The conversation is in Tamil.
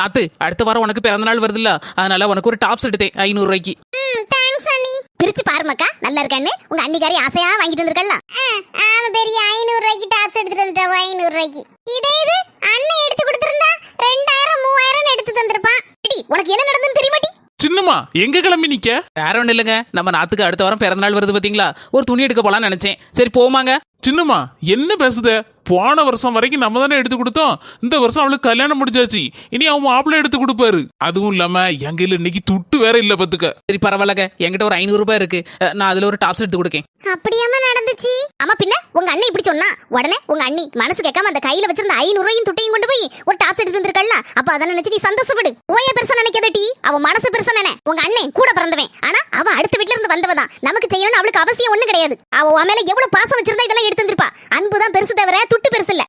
நாத்து அடுத்த வாரம் உனக்கு பிறந்த நாள் வருதுல்ல, அதனால உனக்கு ஒரு டாப்ஸ் எடுத்தேன் 500 ரூபாய்க்கு. தேங்க்ஸ் அண்ணி. பிரிச்சு பாருமாக்கா, நல்லா இருக்கான்னு உங்க அண்ணிக்காரி ஆசையா வாங்கிட்டு வந்திருக்கல. ஆமா பெரிய 500 ரூபாய்க்கு டாப்ஸ் எடுத்துட்டு வந்துட்டாவா. 500 ரூபாய்க்கு இதே இது அண்ணன் எடுத்து கொடுத்திருந்தா 2000 3000 எடுத்து தந்திருப்பான். உனக்கு என்ன நடந்துன்னு தெரியுமாடி? சின்னம்மா எங்க கிளம்பி நிக்க? வேற ஒண்ணு இல்லைங்க, நம்ம நாத்துக்கு அடுத்த வாரம் பிறந்த நாள் வருது பாத்தீங்களா, ஒரு துணி எடுக்க போலான்னு நினைச்சேன். சரி போமாங்க. சின்னம்மா என்ன பேசுத? போன வருஷம் வரைக்கும் நம்ம தானே எடுத்து கொடுத்தோம். இந்த வருஷம் அவளுக்கு கல்யாணம் முடிஞ்சாச்சு, இனி அவன் மாப்பிள்ளை எடுத்து கொடுப்பாரு. அதுவும் இல்லாம எங்கையில இன்னைக்கு துட்டு வேற இல்ல பத்துக்க. சரி பரவாயில்லங்க, என்கிட்ட ஒரு 500 ரூபாய் இருக்கு, நான் அதுல ஒரு டாப்ஸ் எடுத்து கொடுக்கேன். அப்படியாம நடந்துச்சு? ஆமா பின்ன உங்க அண்ணன் இப்படி சொன்னா உடனே உங்க அண்ணி மனசு கேட்காம அந்த கையில வச்சிருந்த 500 ரூபாயும் துட்டையும் கொண்டு போய் ஒரு டாப்ஸ் எடுத்து வந்திருக்கல. அப்ப அத நினைச்சு நீ சந்தோஷப்படு. ஓய பெருசா நினைக்காத டி, அவ மனசு பெருசா நினை. உங்க அண்ணன் கூட பிறந்தவன், ஆனா அவ அடுத்த வீட்ல இருந்து வந்தவதான். நமக்கு செய்யணும்னு அவளுக்கு அவசியம் ஒண்ணு கிடையாது. அவ உன் மேல எவ்வளவு பாசம் வச்சிருந்தா இதெல்லாம் எடுத்து வந்திருப்பா. அன்புதான் பெருசு தவிர துட்டு பெருசு இல்ல.